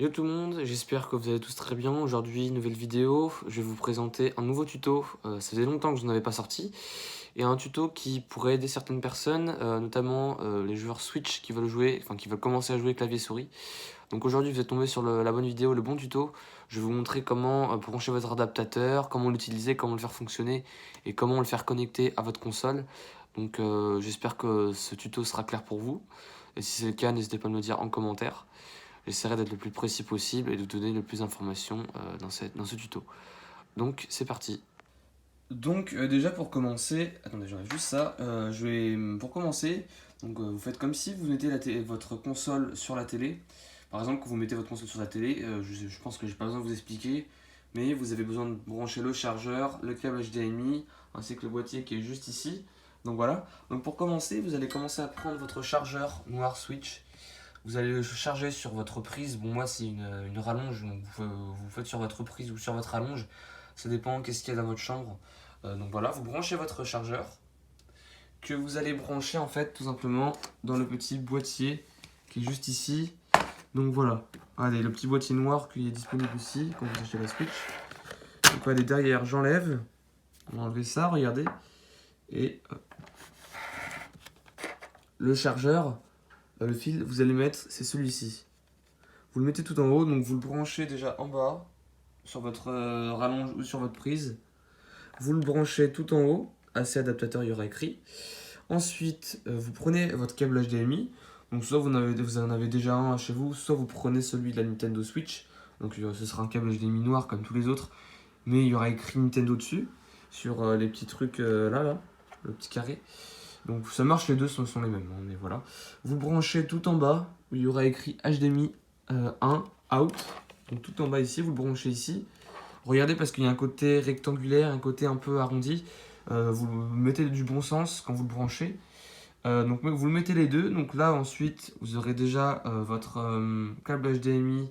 Yo tout le monde, j'espère que vous allez tous très bien. Aujourd'hui, nouvelle vidéo, je vais vous présenter un nouveau tuto. Ça faisait longtemps que je n'en avais pas sorti. Et un tuto qui pourrait aider certaines personnes, notamment les joueurs Switch qui veulent jouer, enfin qui veulent commencer à jouer clavier-souris. Donc aujourd'hui, vous êtes tombé sur la bonne vidéo, le bon tuto. Je vais vous montrer comment brancher votre adaptateur, comment l'utiliser, comment le faire fonctionner et comment le faire connecter à votre console. Donc j'espère que ce tuto sera clair pour vous. Et si c'est le cas, n'hésitez pas à me le dire en commentaire. J'essaierai d'être le plus précis possible et de vous donner le plus d'informations dans ce tuto. Donc c'est parti. Donc déjà pour commencer, attendez j'enlève juste ça, pour commencer, vous faites comme si vous mettez votre console sur la télé. Par exemple quand vous mettez votre console sur la télé, je pense que j'ai pas besoin de vous expliquer, mais vous avez besoin de brancher le chargeur, le câble HDMI, ainsi que le boîtier qui est juste ici. Donc voilà, donc pour commencer, vous allez commencer à prendre votre chargeur noir Switch. Vous allez le charger sur votre prise. Bon, moi, c'est une rallonge. Donc vous faites sur votre prise ou sur votre rallonge. Ça dépend qu'est-ce qu'il y a dans votre chambre. Donc voilà, vous branchez votre chargeur. Que vous allez brancher, en fait, tout simplement, dans le petit boîtier qui est juste ici. Donc voilà. Allez, le petit boîtier noir qui est disponible ici quand vous achetez la Switch. Donc allez, derrière, j'enlève. On va enlever ça, regardez. Et le chargeur. Le fil, vous allez mettre, c'est celui-ci. Vous le mettez tout en haut, donc vous le branchez déjà en bas, sur votre rallonge ou sur votre prise. Vous le branchez tout en haut, AC adaptateur, il y aura écrit. Ensuite, vous prenez votre câble HDMI. Donc soit vous en avez déjà un chez vous, soit vous prenez celui de la Nintendo Switch. Donc ce sera un câble HDMI noir comme tous les autres, mais il y aura écrit Nintendo dessus, sur les petits trucs là, le petit carré. Donc ça marche, les deux sont les mêmes, hein, mais voilà. Vous le branchez tout en bas, où il y aura écrit HDMI 1 out. Donc tout en bas ici, vous le branchez ici. Regardez parce qu'il y a un côté rectangulaire, un côté un peu arrondi. Vous mettez du bon sens quand vous le branchez. Donc vous le mettez les deux. Donc là ensuite, vous aurez déjà votre câble HDMI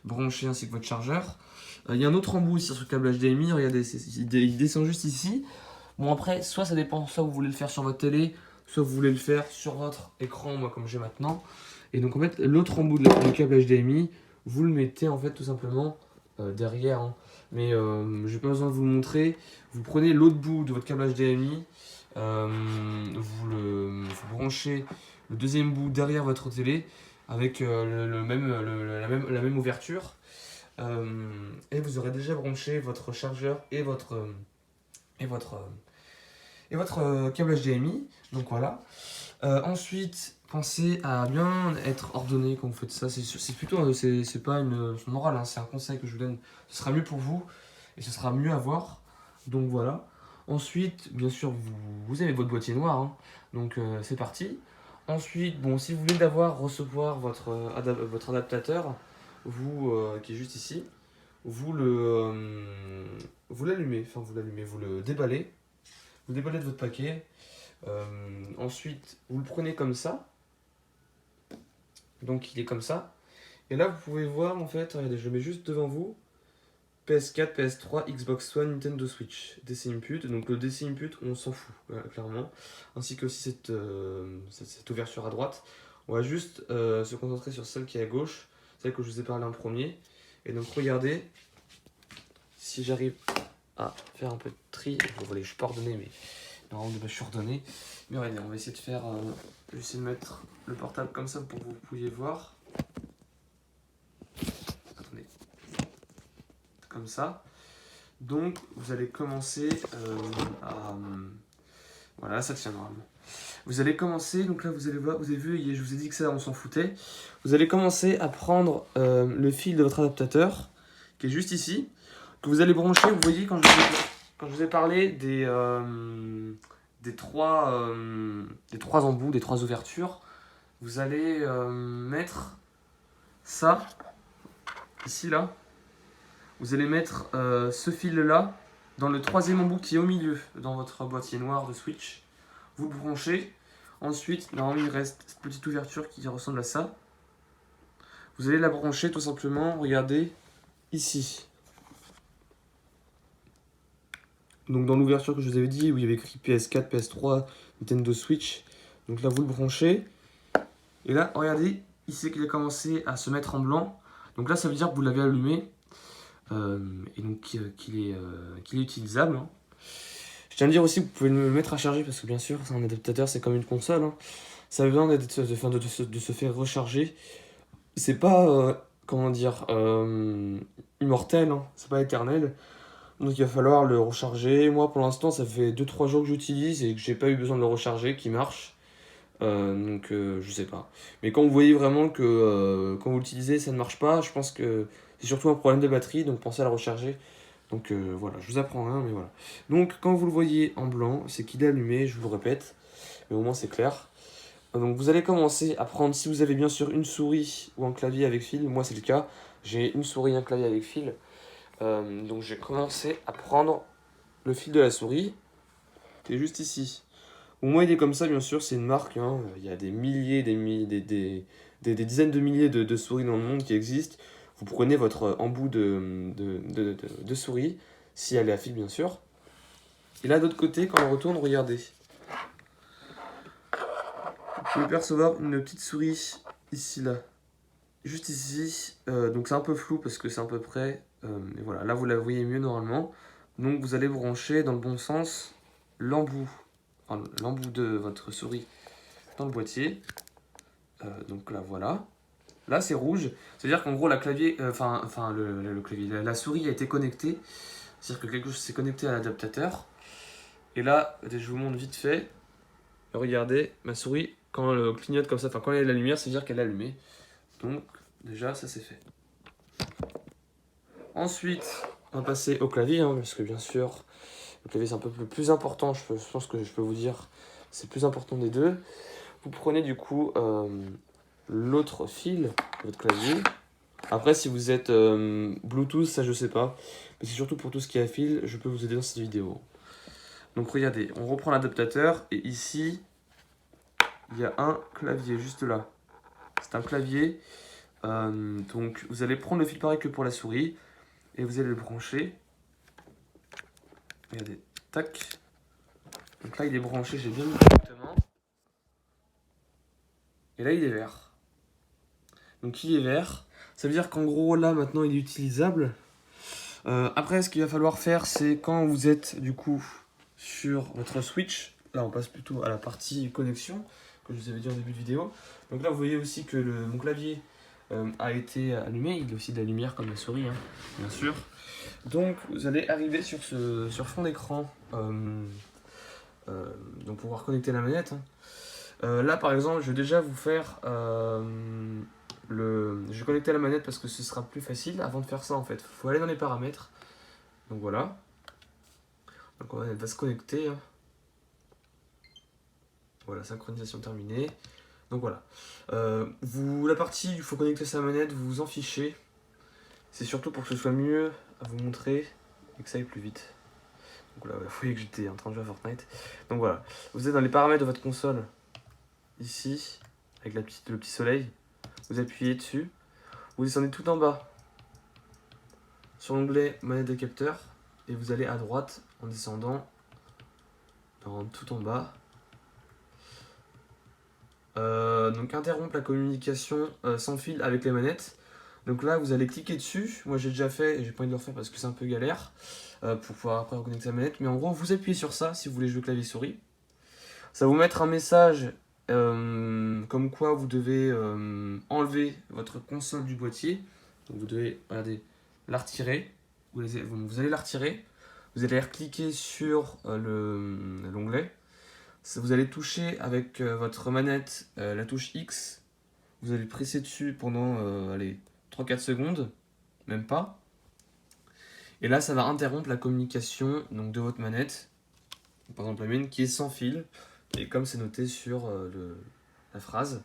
branché ainsi que votre chargeur. Il y a un autre embout ici sur ce câble HDMI. Regardez, il descend juste ici. Bon après, soit ça dépend, soit vous voulez le faire sur votre télé, soit vous voulez le faire sur votre écran, moi comme j'ai maintenant. Et donc en fait, l'autre embout du câble HDMI, vous le mettez en fait tout simplement derrière. Hein. Mais j'ai pas besoin de vous le montrer. Vous prenez l'autre bout de votre câble HDMI, vous branchez le deuxième bout derrière votre télé avec la même ouverture. Et vous aurez déjà branché votre chargeur et votre câble HDMI. Donc voilà. Ensuite, pensez à bien être ordonné quand vous faites ça. C'est plutôt, c'est pas une morale, hein, c'est un conseil que je vous donne. Ce sera mieux pour vous et ce sera mieux à voir. Donc voilà. Ensuite, bien sûr, vous avez votre boîtier noir. Hein, donc c'est parti. Ensuite, bon, si vous voulez recevoir votre adaptateur, qui est juste ici, vous l'allumez, vous le déballez. Vous déballez de votre paquet. Ensuite, vous le prenez comme ça. Donc il est comme ça. Et là, vous pouvez voir en fait, regardez, je le mets juste devant vous. PS4, PS3, Xbox One, Nintendo Switch. DC Input. Donc le DC Input, on s'en fout, clairement. Ainsi que aussi cette ouverture à droite. On va juste se concentrer sur celle qui est à gauche. Celle que je vous ai parlé en premier. Et donc regardez. Si j'arrive à faire un peu de tri. Je suis pas ordonné, mais normalement je suis ordonné. Mais regardez, on va essayer de faire. Je vais essayer de mettre le portable comme ça pour que vous puissiez voir. Attendez. Comme ça. Donc vous allez commencer à. Voilà, ça tient normalement. Vous allez commencer, donc là vous allez voir, vous avez vu, je vous ai dit que ça on s'en foutait. Vous allez commencer à prendre le fil de votre adaptateur, qui est juste ici, que vous allez brancher. Vous voyez quand je vous ai parlé des trois embouts, des trois ouvertures, vous allez mettre ça, ici là, vous allez mettre ce fil là dans le troisième embout qui est au milieu, dans votre boîtier noir de Switch. Vous le branchez. Ensuite, normalement, il reste cette petite ouverture qui ressemble à ça. Vous allez la brancher tout simplement, regardez, ici. Donc dans l'ouverture que je vous avais dit, où il y avait écrit PS4, PS3, Nintendo Switch. Donc là, vous le branchez. Et là, regardez, ici qu'il a commencé à se mettre en blanc. Donc là, ça veut dire que vous l'avez allumé et donc qu'il est utilisable. Hein. Je tiens à dire aussi que vous pouvez le mettre à charger parce que bien sûr, un adaptateur, c'est comme une console. Hein. Ça a besoin de se faire recharger. C'est pas, comment dire, immortel, hein. C'est pas éternel. Donc il va falloir le recharger. Moi, pour l'instant, ça fait 2-3 jours que j'utilise et que j'ai pas eu besoin de le recharger, qui marche. Je sais pas. Mais quand vous voyez vraiment que quand vous l'utilisez, ça ne marche pas, je pense que c'est surtout un problème de batterie, donc pensez à la recharger. Donc voilà, je vous apprends rien, mais voilà. Donc quand vous le voyez en blanc, c'est qu'il est allumé, je vous le répète, mais au moins c'est clair. Donc vous allez commencer à prendre, si vous avez bien sûr une souris ou un clavier avec fil, moi c'est le cas, j'ai une souris et un clavier avec fil. Donc j'ai commencé à prendre le fil de la souris, qui est juste ici. Au moins il est comme ça, bien sûr, c'est une marque, hein. Il y a des milliers, des dizaines de milliers de souris dans le monde qui existent. Vous prenez votre embout de souris, si elle est à fil bien sûr. Et là, d'autre côté, quand on retourne, regardez. Vous pouvez percevoir une petite souris ici, là. Juste ici. Donc c'est un peu flou parce que c'est à peu près. Et voilà, là vous la voyez mieux normalement. Donc vous allez brancher dans le bon sens l'embout. Enfin, l'embout de votre souris dans le boîtier. Donc là voilà. Là c'est rouge. C'est-à-dire qu'en gros la clavier. Le clavier. La souris a été connectée. C'est-à-dire que quelque chose s'est connecté à l'adaptateur. Et là, je vous montre vite fait. Regardez, ma souris, quand elle clignote comme ça, enfin quand elle a la lumière, c'est-à-dire qu'elle est allumée. Donc déjà ça c'est fait. Ensuite, on va passer au clavier, hein, parce que bien sûr, le clavier c'est un peu le plus important, je pense que je peux vous dire, c'est le plus important des deux. Vous prenez du coup l'autre fil de votre clavier. Après, si vous êtes Bluetooth, ça je sais pas, mais c'est surtout pour tout ce qui est à fil, je peux vous aider dans cette vidéo. Donc regardez, on reprend l'adaptateur, et ici, il y a un clavier juste là. C'est un clavier, donc vous allez prendre le fil pareil que pour la souris, et vous allez le brancher. Regardez, tac. Donc là il est branché, j'ai bien mis correctement. Et là il est vert. Donc il est vert. Ça veut dire qu'en gros là maintenant il est utilisable. Après ce qu'il va falloir faire c'est quand vous êtes du coup sur votre switch. Là on passe plutôt à la partie connexion que je vous avais dit en début de vidéo. Donc là vous voyez aussi que mon clavier a été allumé. Il y a aussi de la lumière comme la souris, hein, bien sûr. Donc vous allez arriver sur fond d'écran. Donc pouvoir connecter la manette. Hein. Là par exemple je vais déjà vous faire je vais connecter la manette parce que ce sera plus facile. Avant de faire ça en fait, il faut aller dans les paramètres. Donc voilà. Donc elle va se connecter. Hein. Voilà, synchronisation terminée. Donc voilà. La partie où il faut connecter sa manette, vous vous en fichez. C'est surtout pour que ce soit mieux à vous montrer et que ça aille plus vite. Donc là, vous voyez que j'étais en train de jouer à Fortnite. Donc voilà. Vous êtes dans les paramètres de votre console. Ici, avec le petit soleil. Vous appuyez dessus. Vous descendez tout en bas sur l'onglet manette de capteur. Et vous allez à droite en descendant tout en bas. Donc interrompre la communication sans fil avec les manettes. Donc là vous allez cliquer dessus. Moi j'ai déjà fait et j'ai pas envie de le refaire parce que c'est un peu galère pour pouvoir après reconnecter la manette. Mais en gros vous appuyez sur ça si vous voulez jouer clavier souris. Ça va vous mettre un message comme quoi vous devez enlever votre console du boîtier. Donc vous devez regardez, la retirer. Vous allez la retirer. Vous allez cliquer sur l'onglet. Vous allez toucher avec votre manette la touche X. Vous allez presser dessus pendant 3-4 secondes, même pas. Et là, ça va interrompre la communication donc, de votre manette. Par exemple, la mienne qui est sans fil. Et comme c'est noté sur la phrase.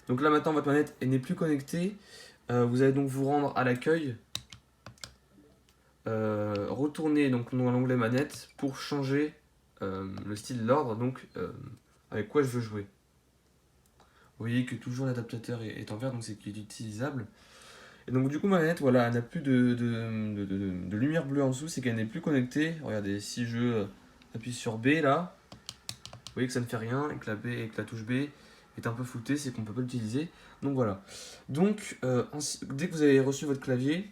Donc là, maintenant, votre manette n'est plus connectée. Vous allez donc vous rendre à l'accueil. Retourner donc, dans l'onglet manette pour changer le style de l'ordre. Donc, avec quoi je veux jouer. Vous voyez que toujours l'adaptateur est en vert, donc c'est qu'il est utilisable. Et donc du coup ma manette, voilà, elle n'a plus de lumière bleue en dessous, c'est qu'elle n'est plus connectée. Regardez, si je appuie sur B là, vous voyez que ça ne fait rien, et que la touche B est est un peu flouté, c'est qu'on peut pas l'utiliser. Donc voilà. Donc dès que vous avez reçu votre clavier,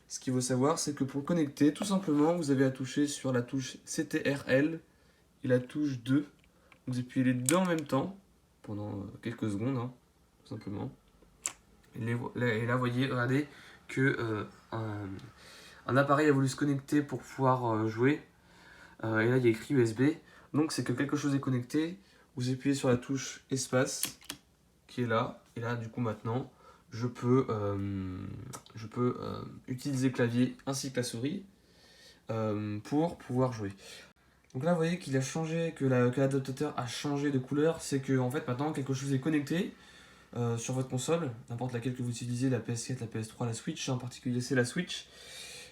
ce qu'il faut savoir, c'est que pour le connecter, tout simplement, vous avez à toucher sur la touche CTRL et la touche 2. Vous appuyez les deux en même temps, pendant quelques secondes, hein, tout simplement. Et là, vous voyez, regardez, que un appareil a voulu se connecter pour pouvoir jouer. Et là, il y a écrit USB. Donc, c'est que quelque chose est connecté. Vous appuyez sur la touche espace, qui est là. Et là, du coup, maintenant, je peux utiliser le clavier ainsi que la souris pour pouvoir jouer. Donc là, vous voyez qu'il a changé, que l'adaptateur a changé de couleur. C'est que en fait, maintenant, quelque chose est connecté sur votre console, n'importe laquelle que vous utilisez, la PS4, la PS3, la Switch, en particulier c'est la Switch.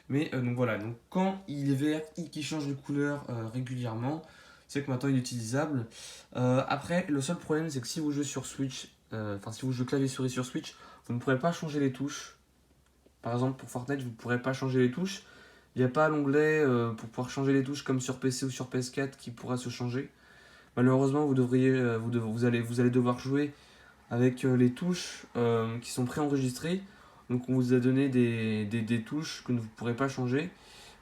Mais donc voilà, donc quand il est vert et qu'il change de couleur régulièrement, c'est que maintenant il est utilisable. Après, le seul problème, c'est que si vous jouez sur Switch, si vous jouez clavier-souris sur Switch, vous ne pourrez pas changer les touches. Par exemple, pour Fortnite, vous ne pourrez pas changer les touches. Il n'y a pas l'onglet pour pouvoir changer les touches comme sur PC ou sur PS4 qui pourra se changer. Malheureusement, vous allez devoir jouer avec les touches qui sont préenregistrées. Donc on vous a donné des touches que vous ne pourrez pas changer.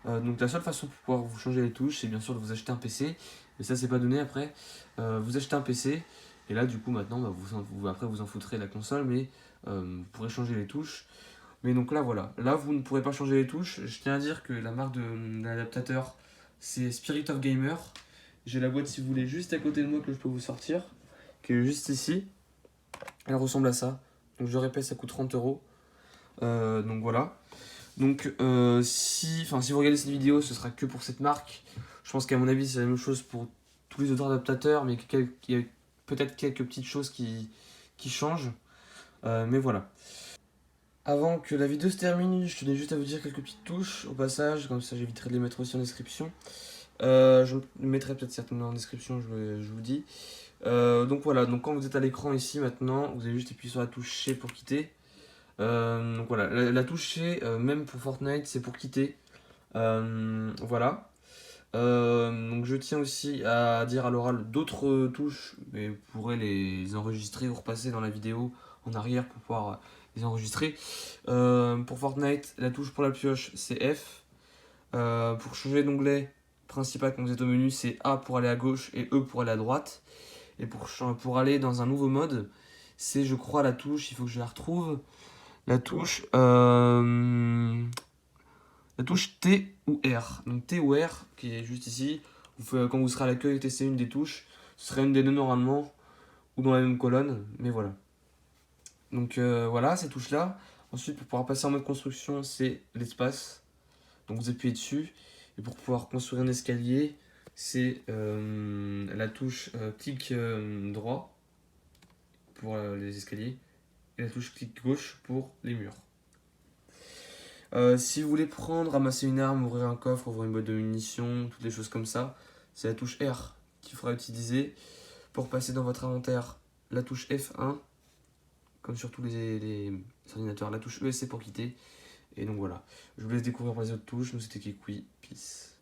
Donc la seule façon pour pouvoir vous changer les touches, c'est bien sûr de vous acheter un PC. Mais ça, c'est pas donné après. Vous achetez un PC. Et là, du coup, maintenant, après, vous en foutrez la console. Mais vous pourrez changer les touches. Mais donc là, voilà. Là, vous ne pourrez pas changer les touches. Je tiens à dire que la marque de l'adaptateur, c'est Spirit of Gamer. J'ai la boîte, si vous voulez, juste à côté de moi que je peux vous sortir. Qui est juste ici. Elle ressemble à ça. Donc je répète, ça coûte 30 euros. Donc voilà. Donc si vous regardez cette vidéo, ce sera que pour cette marque. Je pense qu'à mon avis, c'est la même chose pour tous les autres adaptateurs, mais qu'il y a peut-être quelques petites choses qui changent. Mais voilà. Avant que la vidéo se termine, je tenais juste à vous dire quelques petites touches au passage, comme ça j'éviterai de les mettre aussi en description. Je mettrai peut-être certainement en description, je vous dis. Donc voilà, donc quand vous êtes à l'écran ici maintenant, vous avez juste appuyé sur la touche C pour quitter. Donc voilà, la touche C, même pour Fortnite, c'est pour quitter. Voilà. Donc je tiens aussi à dire à l'oral d'autres touches, mais vous pourrez les enregistrer ou repasser dans la vidéo en arrière pour pouvoir les enregistrer. Pour Fortnite, la touche pour la pioche, c'est F. Pour changer d'onglet principal quand vous êtes au menu, c'est A pour aller à gauche et E pour aller à droite. Et pour aller dans un nouveau mode, c'est, je crois, la touche, il faut que je la retrouve, la touche T ou R. Donc T ou R, qui est juste ici. Quand vous serez à l'accueil, testez une des touches. Ce serait une des deux normalement, ou dans la même colonne, mais voilà. Donc voilà, ces touches-là. Ensuite, pour pouvoir passer en mode construction, c'est l'espace. Donc vous appuyez dessus. Et pour pouvoir construire un escalier, c'est la touche clic droit pour les escaliers et la touche clic gauche pour les murs. Si vous voulez ramasser une arme, ouvrir un coffre, ouvrir une boîte de munitions, toutes les choses comme ça, c'est la touche R qu'il faudra utiliser. Pour passer dans votre inventaire, la touche F1, comme sur tous les ordinateurs, la touche ESC pour quitter. Et donc voilà, je vous laisse découvrir les autres touches. Nous c'était Kikui, peace.